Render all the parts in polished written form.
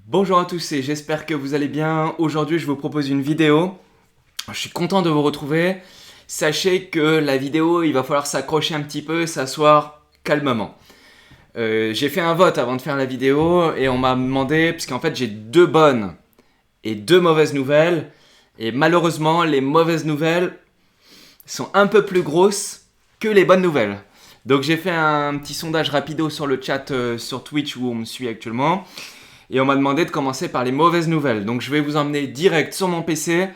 Bonjour à tous et j'espère que vous allez bien. Aujourd'hui, je vous propose une vidéo. Je suis content de vous retrouver. Sachez que la vidéo, il va falloir s'accrocher un petit peu, s'asseoir calmement. J'ai fait un vote avant de faire la vidéo et on m'a demandé, parce qu'en fait j'ai deux bonnes et deux mauvaises nouvelles. Et malheureusement, les mauvaises nouvelles sont un peu plus grosses que les bonnes nouvelles. Donc j'ai fait un petit sondage rapido sur le chat sur Twitch où on me suit actuellement. Et on m'a demandé de commencer par les mauvaises nouvelles. Donc je vais vous emmener direct sur mon PC.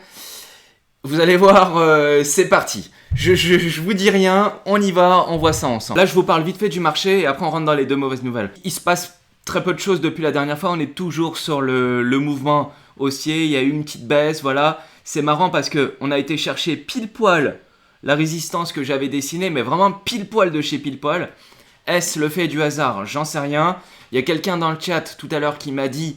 Vous allez voir, c'est parti. Je vous dis rien, on y va, on voit ça ensemble. Là je vous parle vite fait du marché et après on rentre dans les deux mauvaises nouvelles. Il se passe très peu de choses depuis la dernière fois, on est toujours sur le mouvement haussier, il y a eu une petite baisse, voilà. C'est marrant parce qu'on a été chercher pile poil la résistance que j'avais dessinée, mais vraiment pile poil de chez pile poil. Est-ce le fait du hasard? J'en sais rien. Il y a quelqu'un dans le chat tout à l'heure qui m'a dit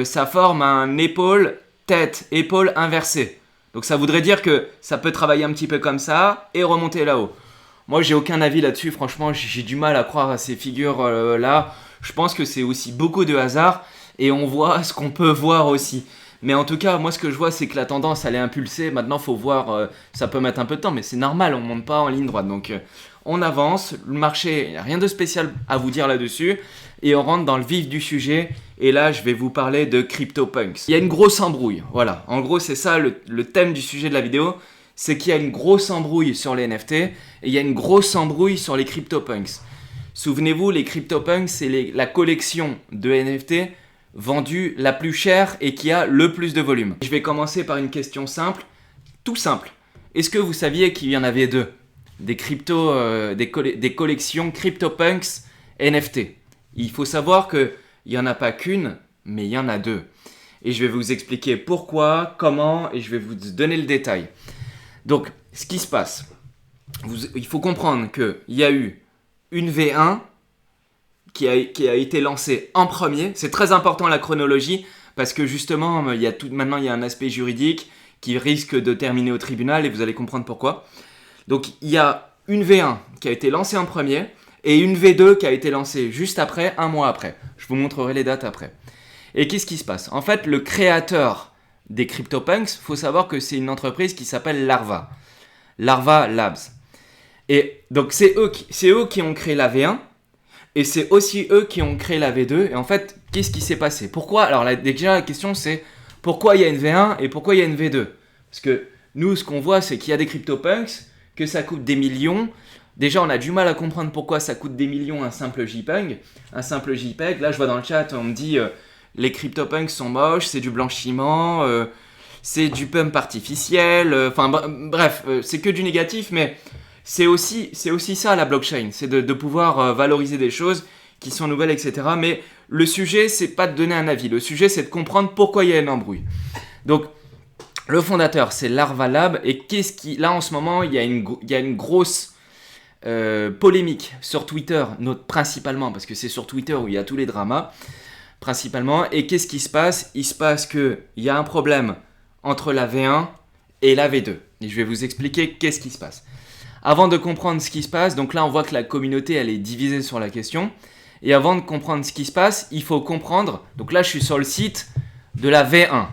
ça forme un épaule, tête, épaule inversée. Donc ça voudrait dire que ça peut travailler un petit peu comme ça et remonter là-haut. Moi j'ai aucun avis là-dessus, franchement j'ai du mal à croire à ces figures là. Je pense que c'est aussi beaucoup de hasard et on voit ce qu'on peut voir aussi. Mais en tout cas, moi ce que je vois c'est que la tendance elle est impulsée. Maintenant faut voir, ça peut mettre un peu de temps mais c'est normal, on ne monte pas en ligne droite. Donc on avance, le marché, il n'y a rien de spécial à vous dire là-dessus. Et on rentre dans le vif du sujet. Et là, je vais vous parler de CryptoPunks. Il y a une grosse embrouille. Voilà, en gros, c'est ça le thème du sujet de la vidéo. C'est qu'il y a une grosse embrouille sur les NFT. Et il y a une grosse embrouille sur les CryptoPunks. Souvenez-vous, les CryptoPunks, c'est la collection de NFT vendue la plus chère et qui a le plus de volume. Je vais commencer par une question simple. Tout simple. Est-ce que vous saviez qu'il y en avait deux? Des collections CryptoPunks NFT. Il faut savoir qu'il n'y en a pas qu'une, mais il y en a deux. Et je vais vous expliquer pourquoi, comment, et je vais vous donner le détail. Donc, ce qui se passe, il faut comprendre qu'il y a eu une V1 qui a été lancée en premier. C'est très important la chronologie, parce que justement, maintenant il y a un aspect juridique qui risque de terminer au tribunal, et vous allez comprendre pourquoi. Donc, il y a une V1 qui a été lancée en premier, et une V2 qui a été lancée juste après, un mois après. Je vous montrerai les dates après. Et qu'est-ce qui se passe? En fait, le créateur des CryptoPunks, il faut savoir que c'est une entreprise qui s'appelle Larva. Larva Labs. Et donc, c'est eux qui ont créé la V1, et c'est aussi eux qui ont créé la V2. Et en fait, qu'est-ce qui s'est passé? Pourquoi? Alors déjà, la question c'est pourquoi il y a une V1 et pourquoi il y a une V2? Parce que nous, ce qu'on voit, c'est qu'il y a des CryptoPunks, que ça coûte des millions. Déjà, on a du mal à comprendre pourquoi ça coûte des millions un simple JPEG. Un simple JPEG, là je vois dans le chat, on me dit les CryptoPunks sont moches, c'est du blanchiment, c'est du pump artificiel, enfin bref, c'est que du négatif, mais c'est aussi ça la blockchain, c'est de pouvoir valoriser des choses qui sont nouvelles, etc. Mais le sujet, c'est pas de donner un avis, le sujet c'est de comprendre pourquoi il y a une embrouille. Donc, le fondateur, c'est Larva Lab, et là en ce moment, il y a une grosse polémique sur Twitter, principalement, parce que c'est sur Twitter où il y a tous les dramas, principalement. Et qu'est-ce qui se passe? Il se passe qu'il y a un problème entre la V1 et la V2. Et je vais vous expliquer qu'est-ce qui se passe. Avant de comprendre ce qui se passe, donc là on voit que la communauté elle est divisée sur la question. Et avant de comprendre ce qui se passe, il faut comprendre, donc là je suis sur le site de la V1,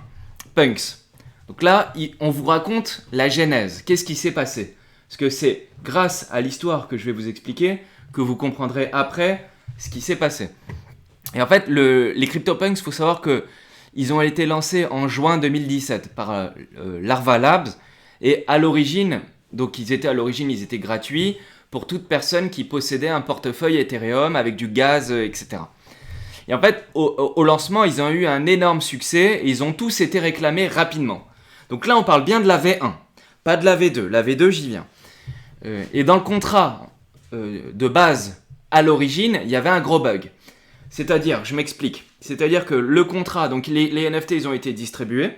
Punks. Donc là, on vous raconte la genèse. Qu'est-ce qui s'est passé? Parce que c'est grâce à l'histoire que je vais vous expliquer que vous comprendrez après ce qui s'est passé. Et en fait, les CryptoPunks, il faut savoir qu'ils ont été lancés en juin 2017 par Larva Labs. Et à l'origine, ils étaient gratuits pour toute personne qui possédait un portefeuille Ethereum avec du gaz, etc. Et en fait, au lancement, ils ont eu un énorme succès et ils ont tous été réclamés rapidement. Donc là, on parle bien de la V1, pas de la V2. La V2, j'y viens. Et dans le contrat de base, à l'origine, il y avait un gros bug. C'est-à-dire, je m'explique. C'est-à-dire que le contrat, donc les NFT, ils ont été distribués.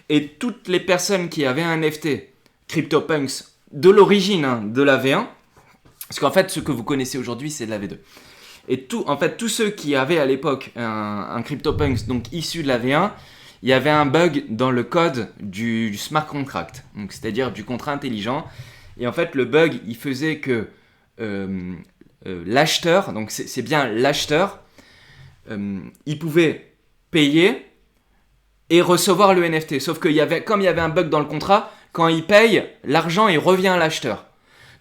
Et toutes les personnes qui avaient un NFT CryptoPunks de l'origine de la V1, parce qu'en fait, ce que vous connaissez aujourd'hui, c'est de la V2. Et tous ceux qui avaient à l'époque un CryptoPunks donc issu de la V1, il y avait un bug dans le code du smart contract, donc c'est-à-dire du contrat intelligent. Et en fait, le bug, il faisait que l'acheteur, donc c'est bien l'acheteur, il pouvait payer et recevoir le NFT. Sauf que comme il y avait un bug dans le contrat, quand il paye, l'argent il revient à l'acheteur.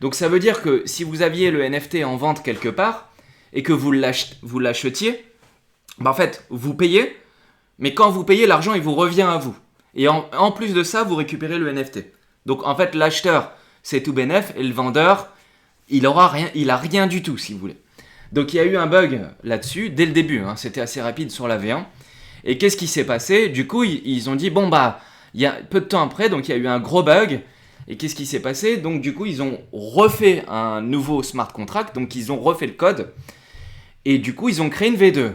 Donc ça veut dire que si vous aviez le NFT en vente quelque part et que vous l'achetiez, en fait vous payez, mais quand vous payez, l'argent il vous revient à vous. Et en plus de ça, vous récupérez le NFT. Donc en fait l'acheteur c'est tout bénef et le vendeur il a rien du tout si vous voulez. Donc il y a eu un bug là-dessus dès le début, c'était assez rapide sur la V1. Et qu'est-ce qui s'est passé? Du coup, ils ont dit, il y a peu de temps après, donc il y a eu un gros bug. Et qu'est-ce qui s'est passé? Donc du coup, ils ont refait un nouveau smart contract, donc ils ont refait le code. Et du coup, ils ont créé une V2.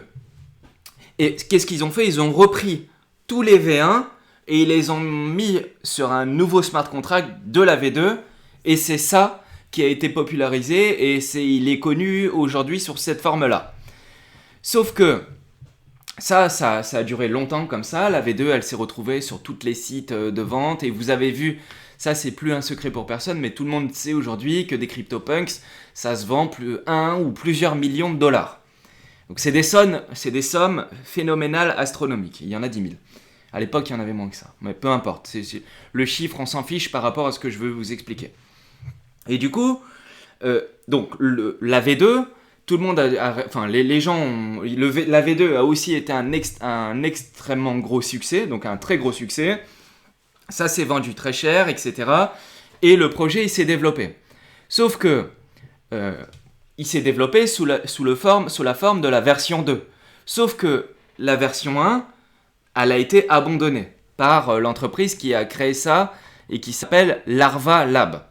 Et qu'est-ce qu'ils ont fait? Ils ont repris tous les V1 et ils les ont mis sur un nouveau smart contract de la V2. Et c'est ça qui a été popularisé et il est connu aujourd'hui sur cette forme-là. Sauf que ça a duré longtemps comme ça. La V2, elle s'est retrouvée sur tous les sites de vente. Et vous avez vu, ça c'est plus un secret pour personne, mais tout le monde sait aujourd'hui que des CryptoPunks, ça se vend un ou plusieurs millions de dollars. Donc c'est des sommes phénoménales astronomiques. Il y en a 10 000. À l'époque, il y en avait moins que ça. Mais peu importe. Le chiffre, on s'en fiche par rapport à ce que je veux vous expliquer. Et du coup, donc la V2... Tout le monde les gens, la V2 a aussi été un extrêmement gros succès, donc un très gros succès. Ça s'est vendu très cher, etc. Et le projet, il s'est développé. Sauf que, il s'est développé sous la forme de la version 2. Sauf que la version 1, elle a été abandonnée par l'entreprise qui a créé ça et qui s'appelle Larva Lab.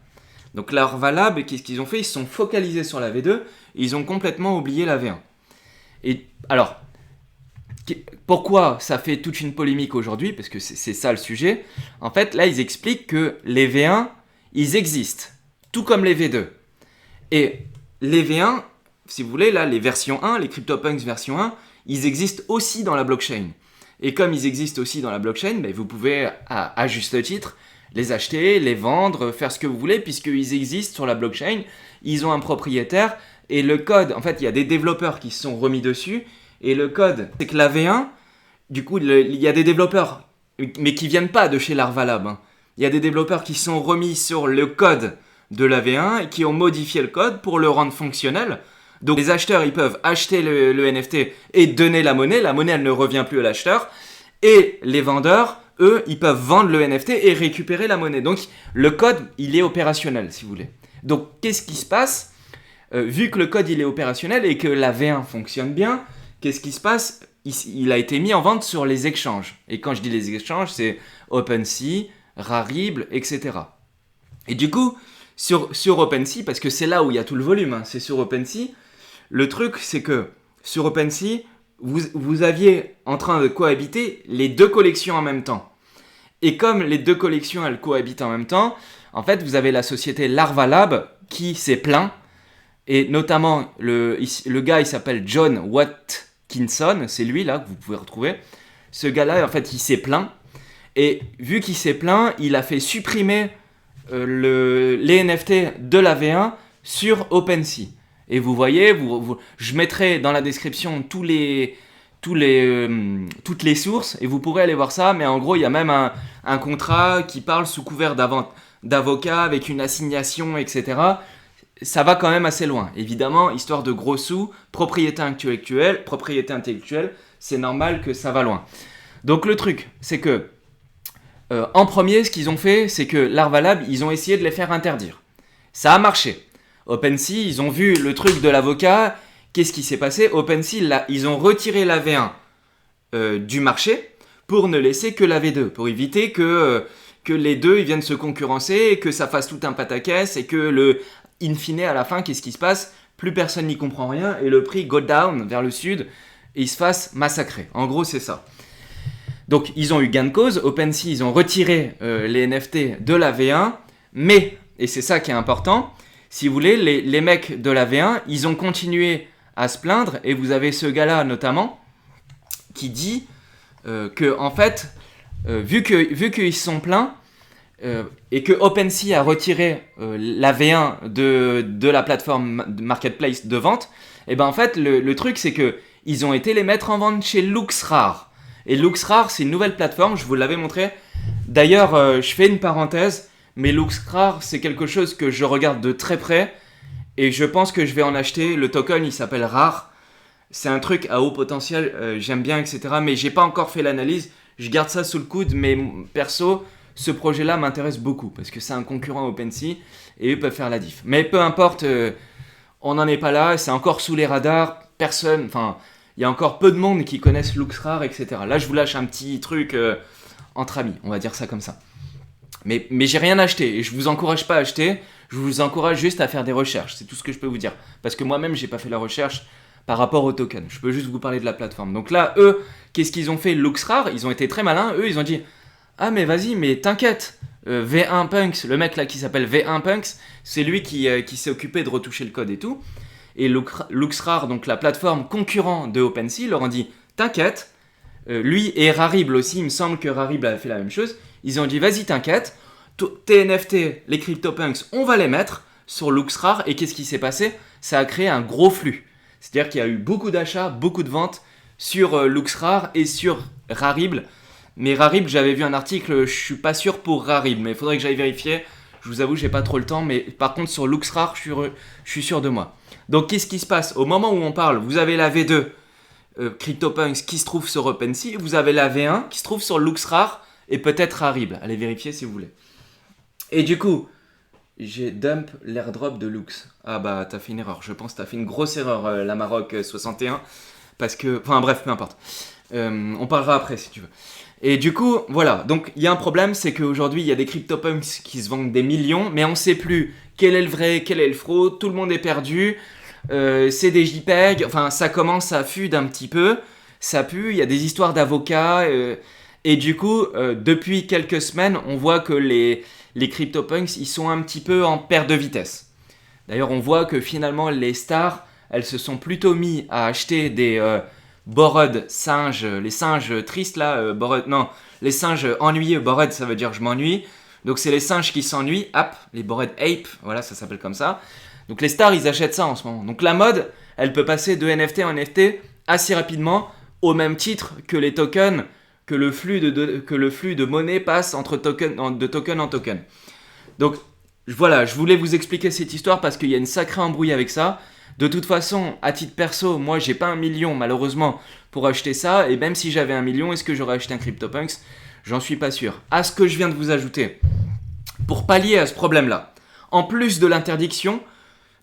Donc Larva Lab, qu'est-ce qu'ils ont fait? Ils se sont focalisés sur la V2 et ils ont complètement oublié la V1. Et alors, pourquoi ça fait toute une polémique aujourd'hui? Parce que c'est ça le sujet. En fait, là, ils expliquent que les V1, ils existent, tout comme les V2. Et les V1, si vous voulez, là, les versions 1, les CryptoPunks version 1, ils existent aussi dans la blockchain. Et comme ils existent aussi dans la blockchain, vous pouvez, à juste titre, les acheter, les vendre, faire ce que vous voulez, puisqu'ils existent sur la blockchain, ils ont un propriétaire, et le code, en fait, il y a des développeurs qui se sont remis dessus, et le code, c'est que la V1, du coup, il y a des développeurs, mais qui viennent pas de chez Larva Lab. Il y a des développeurs qui sont remis sur le code de la V1 et qui ont modifié le code pour le rendre fonctionnel. Donc les acheteurs, ils peuvent acheter le NFT et donner la monnaie, elle ne revient plus à l'acheteur, et les vendeurs, eux, ils peuvent vendre le NFT et récupérer la monnaie. Donc, le code, il est opérationnel, si vous voulez. Donc, qu'est-ce qui se passe? Vu que le code, il est opérationnel et que la V1 fonctionne bien, qu'est-ce qui se passe? Il a été mis en vente sur les exchanges. Et quand je dis les exchanges, c'est OpenSea, Rarible, etc. Et du coup, sur OpenSea, parce que c'est là où il y a tout le volume, c'est sur OpenSea, le truc, c'est que sur OpenSea, vous aviez en train de cohabiter les deux collections en même temps. Et comme les deux collections, elles cohabitent en même temps, en fait, vous avez la société Larva Lab qui s'est plaint. Et notamment, le gars, il s'appelle John Watkinson. C'est lui, là, que vous pouvez retrouver. Ce gars-là, en fait, il s'est plaint. Et vu qu'il s'est plaint, il a fait supprimer les NFT de la V1 sur OpenSea. Et vous voyez, je mettrai dans la description toutes les sources et vous pourrez aller voir ça. Mais en gros, il y a même un contrat qui parle sous couvert d'avocat avec une assignation, etc. Ça va quand même assez loin. Évidemment, histoire de gros sous, propriété intellectuelle, c'est normal que ça va loin. Donc le truc, c'est que en premier, ce qu'ils ont fait, c'est que Larva Lab, ils ont essayé de les faire interdire. Ça a marché. OpenSea, ils ont vu le truc de l'avocat. Qu'est-ce qui s'est passé? OpenSea, ils ont retiré la V1 du marché pour ne laisser que la V2, pour éviter que les deux ils viennent se concurrencer et que ça fasse tout un pataquès et que in fine, à la fin, qu'est-ce qui se passe? Plus personne n'y comprend rien et le prix go down vers le sud et il se fasse massacrer. En gros, c'est ça. Donc, ils ont eu gain de cause. OpenSea, ils ont retiré les NFT de la V1, mais, et c'est ça qui est important, si vous voulez, les mecs de la V1, ils ont continué à se plaindre, et vous avez ce gars-là notamment, qui dit que, en fait, vu qu'ils se sont plaints, et que OpenSea a retiré la V1 de la plateforme marketplace de vente, et ben en fait, le truc, c'est que ils ont été les mettre en vente chez LuxRare. Et LuxRare, c'est une nouvelle plateforme, je vous l'avais montré. D'ailleurs, je fais une parenthèse, mais LuxRare, c'est quelque chose que je regarde de très près. Et je pense que je vais en acheter. Le token, il s'appelle Rare. C'est un truc à haut potentiel, j'aime bien, etc. Mais j'ai pas encore fait l'analyse. Je garde ça sous le coude, mais perso, ce projet-là m'intéresse beaucoup. Parce que c'est un concurrent OpenSea et eux peuvent faire la diff. Mais peu importe, on n'en est pas là. C'est encore sous les radars. Personne, enfin, il y a encore peu de monde qui connaissent LuxRare, etc. Là, je vous lâche un petit truc entre amis, on va dire ça comme ça. Mais j'ai rien acheté et je vous encourage pas à acheter. Je vous encourage juste à faire des recherches. C'est tout ce que je peux vous dire. Parce que moi-même, j'ai pas fait la recherche par rapport au token. Je peux juste vous parler de la plateforme. Donc là, eux, qu'est-ce qu'ils ont fait LuxRare, ils ont été très malins. Eux, ils ont dit « Ah mais vas-y, mais t'inquiète, V1 Punks, le mec là qui s'appelle V1 Punks, c'est lui qui s'est occupé de retoucher le code et tout. » Et LuxRare, donc la plateforme concurrent de OpenSea, leur ont dit « T'inquiète, lui et Rarible aussi, il me semble que Rarible a fait la même chose. Ils ont dit « Vas-y, t'inquiète, tes NFT, les CryptoPunks, on va les mettre sur LuxRare. » Et qu'est-ce qui s'est passé? Ça a créé un gros flux. C'est-à-dire qu'il y a eu beaucoup d'achats, beaucoup de ventes sur LuxRare et sur Rarible. Mais Rarible, j'avais vu un article, je suis pas sûr pour Rarible, mais il faudrait que j'aille vérifier. Je vous avoue, j'ai pas trop le temps, mais par contre sur LuxRare, je suis sûr de moi. Donc qu'est-ce qui se passe? Au moment où on parle, vous avez la V2 CryptoPunks qui se trouve sur OpenSea, vous avez la V1 qui se trouve sur LuxRare et peut-être Rarible. Allez vérifier si vous voulez. Et du coup, j'ai dump l'airdrop de Lux. Ah bah t'as fait une erreur, je pense que t'as fait une grosse erreur, la Maroc 61. Parce que, enfin bref, peu importe. On parlera après si tu veux. Et du coup, voilà. Donc il y a un problème, c'est qu'aujourd'hui il y a des CryptoPunks qui se vendent des millions, mais on ne sait plus quel est le vrai, quel est le faux. Tout le monde est perdu. C'est des JPEG. Enfin, ça commence à fuder un petit peu. Ça pue. Il y a des histoires d'avocats. Et du coup, depuis quelques semaines, on voit que les CryptoPunks, ils sont un petit peu en perte de vitesse. D'ailleurs, on voit que finalement, les stars, elles se sont plutôt mis à acheter des Bored singes, les singes tristes là, bored, non, les singes ennuyeux, bored ça veut dire je m'ennuie. Donc c'est les singes qui s'ennuient, les bored ape, voilà ça s'appelle comme ça. Donc les stars ils achètent ça en ce moment. Donc la mode, elle peut passer de NFT en NFT assez rapidement au même titre que les tokens, que le flux de monnaie passe entre de token en token. Donc voilà, je voulais vous expliquer cette histoire parce qu'il y a une sacrée embrouille avec ça. De toute façon, à titre perso, moi j'ai pas 1 million malheureusement pour acheter ça. Et même si j'avais 1 million, est-ce que j'aurais acheté un CryptoPunks? J'en suis pas sûr. À ce que je viens de vous ajouter, pour pallier à ce problème-là, en plus de l'interdiction,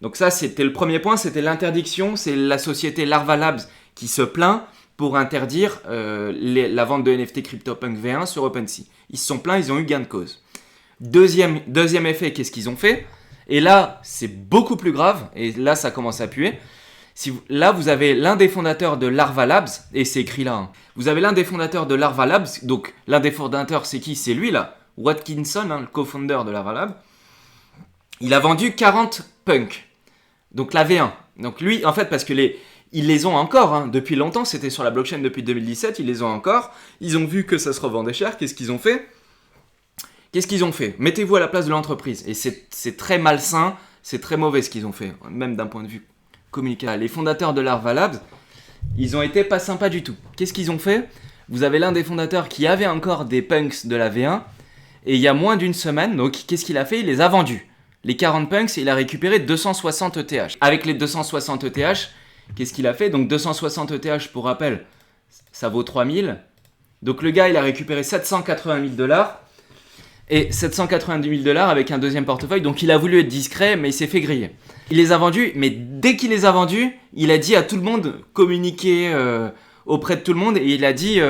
donc ça c'était le premier point, c'était l'interdiction, c'est la société Larva Labs qui se plaint pour interdire la vente de NFT CryptoPunk V1 sur OpenSea. Ils se sont plaints, ils ont eu gain de cause. Deuxième effet, qu'est-ce qu'ils ont fait? Et là, c'est beaucoup plus grave, et là, ça commence à puer. Là, vous avez l'un des fondateurs de Larva Labs, et c'est écrit là. Hein. Vous avez l'un des fondateurs de Larva Labs, donc l'un des fondateurs, c'est qui? C'est lui là, Watkinson, le co-founder de Larva Labs. Il a vendu 40 punks, donc la V1. Donc lui, en fait, parce que ils les ont encore, hein, depuis longtemps, c'était sur la blockchain depuis 2017, ils les ont encore. Ils ont vu que ça se revendait cher, qu'est-ce qu'ils ont fait? Mettez-vous à la place de l'entreprise. Et c'est très malsain, c'est très mauvais ce qu'ils ont fait, même d'un point de vue communicatif. Les fondateurs de Larva Labs, ils ont été pas sympas du tout. Qu'est-ce qu'ils ont fait? Vous avez l'un des fondateurs qui avait encore des punks de la V1, et il y a moins d'une semaine, donc qu'est-ce qu'il a fait? Il les a vendus. Les 40 punks, et il a récupéré 260 ETH. Avec les 260 ETH, qu'est-ce qu'il a fait? Donc 260 ETH, pour rappel, ça vaut 3000. Donc le gars, il a récupéré 780 000 $. Et 790 000 $ avec un deuxième portefeuille. Donc il a voulu être discret, mais il s'est fait griller. Il les a vendus, mais dès qu'il les a vendus, il a dit à tout le monde, communiquer auprès de tout le monde, et il a dit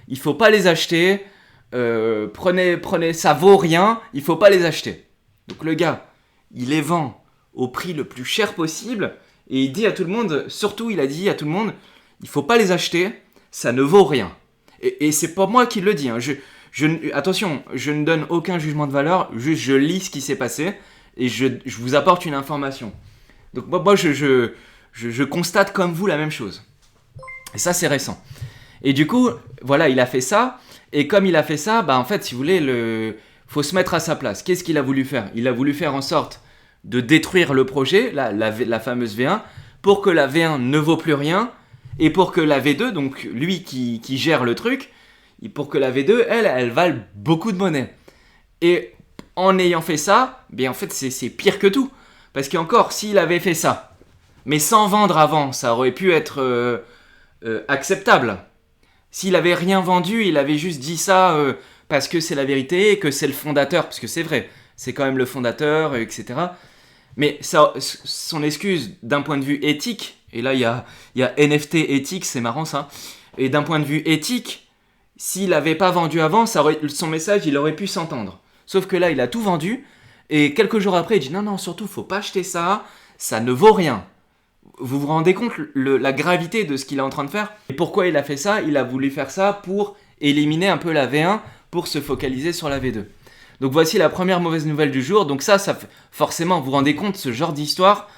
il faut pas les acheter, prenez, ça vaut rien, il faut pas les acheter. Donc le gars, il les vend au prix le plus cher possible, et il dit à tout le monde, surtout il a dit à tout le monde, il faut pas les acheter, ça ne vaut rien. Et c'est pas moi qui le dis, hein. Attention, je ne donne aucun jugement de valeur, juste je lis ce qui s'est passé et je vous apporte une information. Donc moi je constate comme vous la même chose. Et ça c'est récent. Et du coup, voilà, il a fait ça. Et comme il a fait ça, en fait, si vous voulez, faut se mettre à sa place. Qu'est-ce qu'il a voulu faire? Il a voulu faire en sorte de détruire le projet, la fameuse V1, pour que la V1 ne vaut plus rien et pour que la V2, donc lui qui gère le truc, pour que la V2, elle vale beaucoup de monnaie. Et en ayant fait ça, bien en fait c'est pire que tout. Parce qu'encore, s'il avait fait ça, mais sans vendre avant, ça aurait pu être acceptable. S'il avait rien vendu, il avait juste dit ça parce que c'est la vérité et que c'est le fondateur, parce que c'est vrai, c'est quand même le fondateur, etc. Mais ça, son excuse d'un point de vue éthique, et là il y a NFT éthique, c'est marrant ça, et d'un point de vue éthique, s'il n'avait pas vendu avant, son message il aurait pu s'entendre. Sauf que là il a tout vendu, et quelques jours après il dit non, surtout faut pas acheter ça, ça ne vaut rien. Vous vous rendez compte la gravité de ce qu'il est en train de faire? Et pourquoi il a fait ça? Il a voulu faire ça pour éliminer un peu la V1 pour se focaliser sur la V2. Donc voici la première mauvaise nouvelle du jour. Donc ça forcément, vous vous rendez compte, ce genre d'histoire,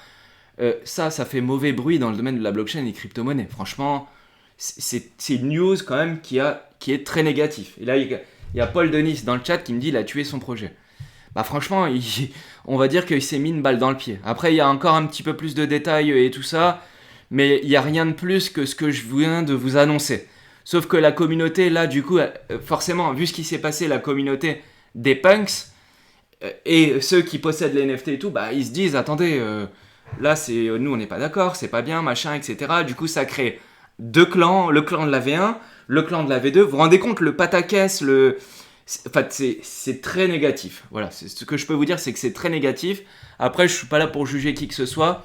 ça fait mauvais bruit dans le domaine de la blockchain et des crypto-monnaies. Franchement, c'est une news quand même qui est très négative. Et là, il y a Paul Denis dans le chat qui me dit qu'il a tué son projet. Bah franchement, on va dire qu'il s'est mis une balle dans le pied. Après, il y a encore un petit peu plus de détails et tout ça, mais il n'y a rien de plus que ce que je viens de vous annoncer. Sauf que la communauté, là, du coup, forcément, vu ce qui s'est passé, la communauté des punks et ceux qui possèdent les NFT et tout, bah ils se disent, attendez, là, nous, on n'est pas d'accord, c'est pas bien, machin, etc. Du coup, ça crée deux clans, le clan de la V1, le clan de la V2. Vous vous rendez compte, le pataquès, c'est très négatif. Voilà, ce que je peux vous dire, c'est que c'est très négatif. Après, je suis pas là pour juger qui que ce soit.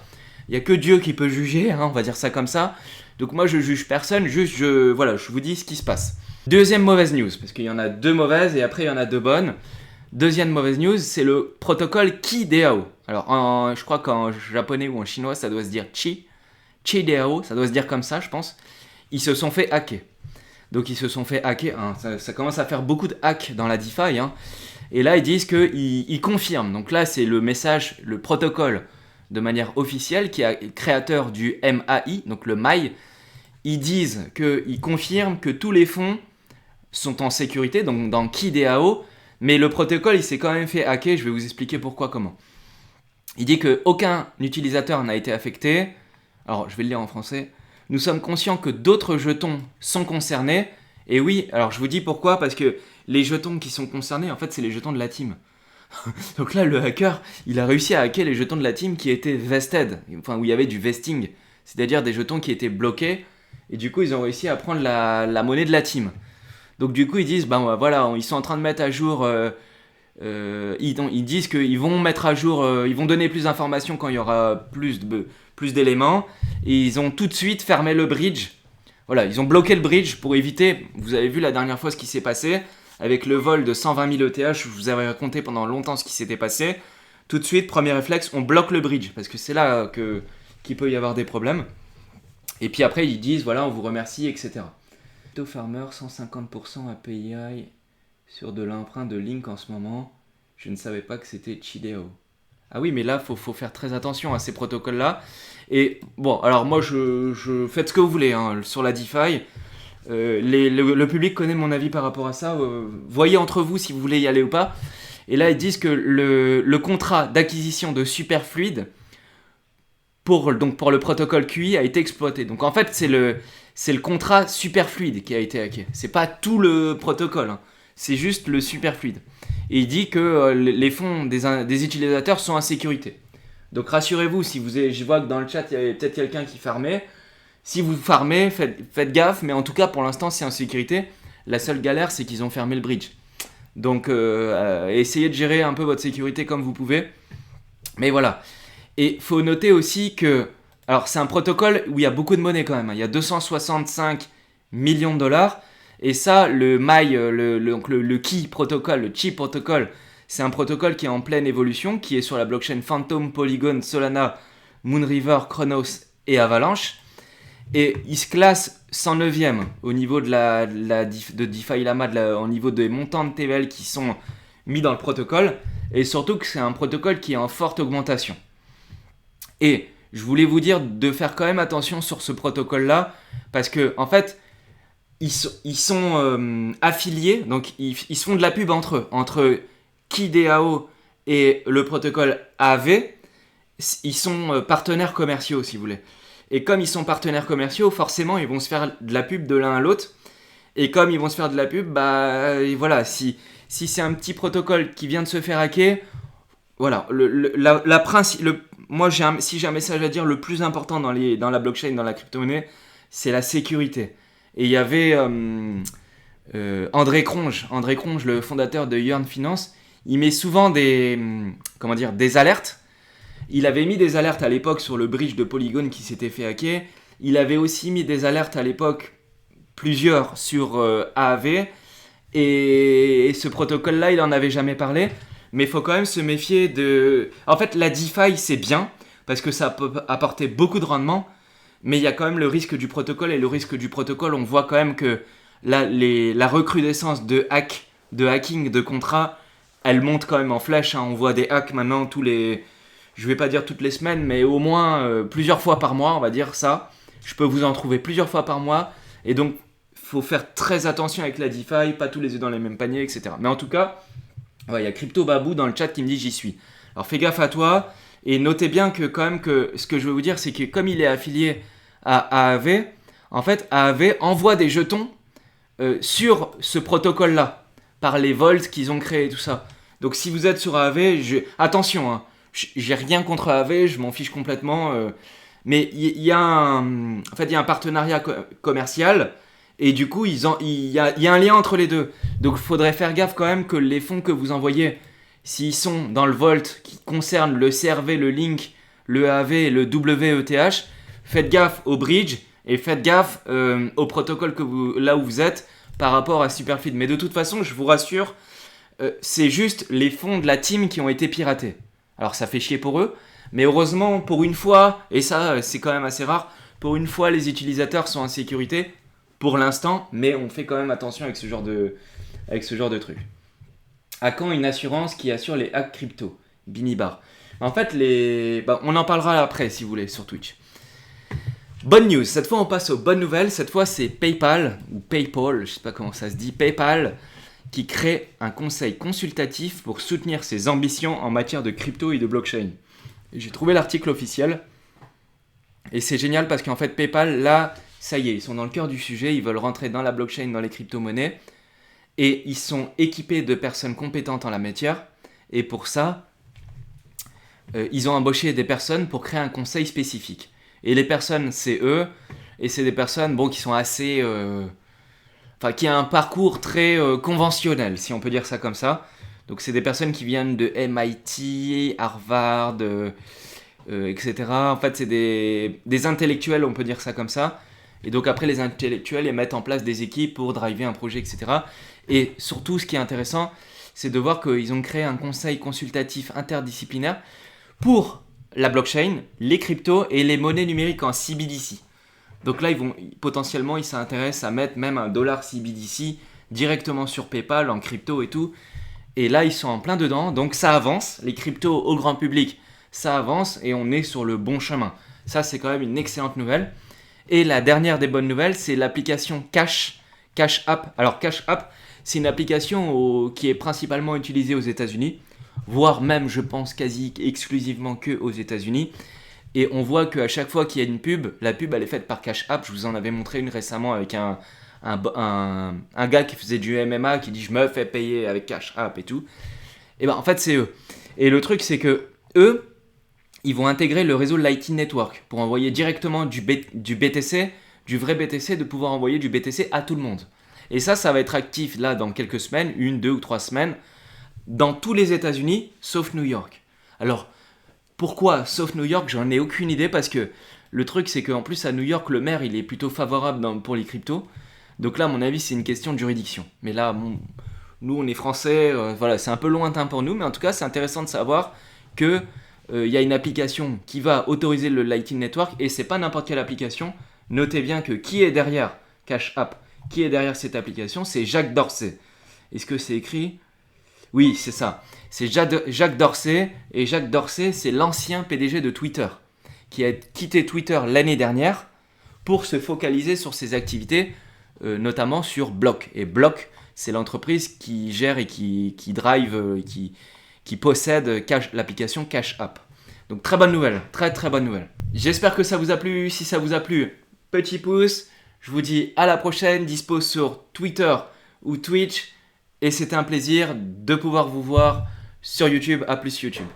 Il y a que Dieu qui peut juger, hein, on va dire ça comme ça. Donc moi, je juge personne, juste je vous dis ce qui se passe. Deuxième mauvaise news, parce qu'il y en a deux mauvaises et après il y en a deux bonnes. Deuxième mauvaise news, c'est le protocole KiDAO. Alors, je crois qu'en japonais ou en chinois, ça doit se dire KiDAO, ça doit se dire comme ça, je pense. Ils se sont fait hacker. Donc ils se sont fait hacker, hein. Ça commence à faire beaucoup de hacks dans la DeFi, hein. Et là ils disent qu'ils confirment. Donc là c'est le message, le protocole de manière officielle qui est créateur du MAI, donc le MAI. Ils disent qu'ils confirment que tous les fonds sont en sécurité, donc dans KiDAO, mais le protocole il s'est quand même fait hacker, je vais vous expliquer pourquoi, comment. Il dit qu'aucun utilisateur n'a été affecté. Alors je vais le lire en français. Nous sommes conscients que d'autres jetons sont concernés. Et oui, alors je vous dis pourquoi, parce que les jetons qui sont concernés, en fait, c'est les jetons de la team. Donc là, le hacker, il a réussi à hacker les jetons de la team qui étaient vested, enfin où il y avait du vesting, c'est-à-dire des jetons qui étaient bloqués. Et du coup, ils ont réussi à prendre la monnaie de la team. Donc du coup, ils disent, ben voilà, ils sont en train de mettre à jour... ils disent qu'ils vont mettre à jour, ils vont donner plus d'informations quand il y aura plus d'éléments, et ils ont tout de suite fermé le bridge. Voilà, ils ont bloqué le bridge pour éviter, vous avez vu la dernière fois ce qui s'est passé, avec le vol de 120 000 ETH, je vous avais raconté pendant longtemps ce qui s'était passé. Tout de suite, premier réflexe, on bloque le bridge, parce que c'est là qu'il peut y avoir des problèmes. Et puis après, ils disent, voilà, on vous remercie, etc. Crypto Farmer, 150% API sur de l'emprunt de Link en ce moment. Je ne savais pas que c'était KiDAO. Ah oui, mais là, faut faire très attention à ces protocoles-là. Et bon, alors moi, je faites ce que vous voulez hein, sur la DeFi. Le public connaît mon avis par rapport à ça. Voyez entre vous si vous voulez y aller ou pas. Et là, ils disent que le contrat d'acquisition de Superfluid pour le protocole QI a été exploité. Donc en fait, c'est le contrat Superfluid qui a été hacké. C'est pas tout le protocole, hein. C'est juste le Superfluid. Et il dit que les fonds des utilisateurs sont en sécurité. Donc rassurez-vous, je vois que dans le chat, il y avait peut-être quelqu'un qui farmait. Si vous farmez, faites gaffe, mais en tout cas, pour l'instant, c'est en sécurité. La seule galère, c'est qu'ils ont fermé le bridge. Donc, essayez de gérer un peu votre sécurité comme vous pouvez. Mais voilà. Et il faut noter aussi que... Alors, c'est un protocole où il y a beaucoup de monnaie quand même. Il y a 265 millions de dollars. Et ça, le MAI, le Key protocole, le Chi protocole, c'est un protocole qui est en pleine évolution, qui est sur la blockchain Phantom, Polygon, Solana, Moonriver, Chronos et Avalanche. Et il se classe 109e au niveau de DeFi Lama, au niveau des montants de TVL qui sont mis dans le protocole. Et surtout que c'est un protocole qui est en forte augmentation. Et je voulais vous dire de faire quand même attention sur ce protocole-là, parce que en fait, ils sont affiliés, donc ils se font de la pub entre KiDAO et le protocole AV. Ils sont partenaires commerciaux, si vous voulez. Et comme ils sont partenaires commerciaux, forcément, ils vont se faire de la pub de l'un à l'autre. Et comme ils vont se faire de la pub, et voilà, si c'est un petit protocole qui vient de se faire hacker, voilà, moi si j'ai un message à dire, le plus important dans la blockchain, dans la crypto-monnaie, c'est la sécurité. Et il y avait André Cronge, le fondateur de Yearn Finance, il met souvent des alertes. Il avait mis des alertes à l'époque sur le bridge de Polygon qui s'était fait hacker. Il avait aussi mis des alertes à l'époque, plusieurs, sur AAV. Et ce protocole-là, il n'en avait jamais parlé. Mais il faut quand même se méfier de... En fait, la DeFi, c'est bien, parce que ça peut apporter beaucoup de rendement. Mais il y a quand même le risque du protocole. Et le risque du protocole, on voit quand même que la recrudescence de hacking, de contrats, elle monte quand même en flèche. On voit des hacks maintenant je vais pas dire toutes les semaines, mais au moins plusieurs fois par mois, on va dire ça. Je peux vous en trouver plusieurs fois par mois. Et donc, faut faire très attention avec la DeFi, pas tous les œufs dans les mêmes paniers, etc. Mais en tout cas, il y a Crypto Babou dans le chat qui me dit j'y suis. Alors fais gaffe à toi. Et notez bien que quand même que ce que je veux vous dire, c'est que comme il est affilié à AAV, en fait, AAV envoie des jetons sur ce protocole-là, par les volts qu'ils ont créés et tout ça. Donc si vous êtes sur AAV, attention, hein, j'ai rien contre AAV, je m'en fiche complètement. Mais il y a un partenariat commercial, et du coup, il y a un lien entre les deux. Donc il faudrait faire gaffe quand même que les fonds que vous envoyez, s'ils sont dans le Vault qui concerne le CRV, le Link, le AV et le WETH, faites gaffe au bridge et faites gaffe au protocole là où vous êtes par rapport à Superfeed. Mais de toute façon, je vous rassure, c'est juste les fonds de la team qui ont été piratés. Alors ça fait chier pour eux, mais heureusement, pour une fois, et ça c'est quand même assez rare, pour une fois les utilisateurs sont en sécurité, pour l'instant, mais on fait quand même attention avec ce genre de truc. À quand une assurance qui assure les hacks crypto? Binibar. En fait, on en parlera après si vous voulez sur Twitch. Bonne news, cette fois on passe aux bonnes nouvelles. Cette fois c'est PayPal, ou PayPal, je sais pas comment ça se dit, PayPal, qui crée un conseil consultatif pour soutenir ses ambitions en matière de crypto et de blockchain. J'ai trouvé l'article officiel, et c'est génial parce qu'en fait PayPal, là, ça y est, ils sont dans le cœur du sujet, ils veulent rentrer dans la blockchain, dans les crypto-monnaies, et ils sont équipés de personnes compétentes en la matière, et pour ça, ils ont embauché des personnes pour créer un conseil spécifique. Et les personnes, c'est eux, et c'est des personnes qui sont assez... qui ont un parcours très conventionnel, si on peut dire ça comme ça. Donc c'est des personnes qui viennent de MIT, Harvard, etc. En fait, c'est des intellectuels, on peut dire ça comme ça. Et donc après, les intellectuels, ils mettent en place des équipes pour driver un projet, etc. Et surtout, ce qui est intéressant, c'est de voir qu'ils ont créé un conseil consultatif interdisciplinaire pour la blockchain, les cryptos et les monnaies numériques en CBDC. Donc là, potentiellement, ils s'intéressent à mettre même un dollar CBDC directement sur PayPal en crypto et tout. Et là, ils sont en plein dedans. Donc ça avance. Les cryptos au grand public, ça avance et on est sur le bon chemin. Ça, c'est quand même une excellente nouvelle. Et la dernière des bonnes nouvelles, c'est l'application Cash App. Alors Cash App, c'est une application qui est principalement utilisée aux États-Unis, voire même, je pense, quasi exclusivement que aux États-Unis. Et on voit qu'à chaque fois qu'il y a une pub, la pub elle est faite par Cash App. Je vous en avais montré une récemment avec un gars qui faisait du MMA qui dit je me fais payer avec Cash App et tout. Et en fait c'est eux. Et le truc c'est que eux, ils vont intégrer le réseau Lightning Network pour envoyer directement du BTC, du vrai BTC, de pouvoir envoyer du BTC à tout le monde. Et ça va être actif là dans quelques semaines, 1, 2 ou 3 semaines, dans tous les États-Unis, sauf New York. Alors, pourquoi sauf New York? J'en ai aucune idée parce que le truc c'est qu'en plus à New York, le maire il est plutôt favorable pour les cryptos. Donc là, à mon avis, c'est une question de juridiction. Mais là, nous on est français, voilà, c'est un peu lointain pour nous, mais en tout cas, c'est intéressant de savoir que y a une application qui va autoriser le Lightning Network et c'est pas n'importe quelle application. Notez bien que qui est derrière Cash App, qui est derrière cette application, c'est Jacques Dorsey. Est-ce que c'est écrit? Oui, c'est ça. C'est Jacques Dorsey, et Jacques Dorsey, c'est l'ancien PDG de Twitter, qui a quitté Twitter l'année dernière pour se focaliser sur ses activités, notamment sur Block. Et Block, c'est l'entreprise qui gère et qui drive, qui possède l'application Cash App. Donc très bonne nouvelle, très très bonne nouvelle. J'espère que ça vous a plu. Si ça vous a plu, petit pouce. Je vous dis à la prochaine, dispo sur Twitter ou Twitch. Et c'était un plaisir de pouvoir vous voir sur YouTube. À plus YouTube.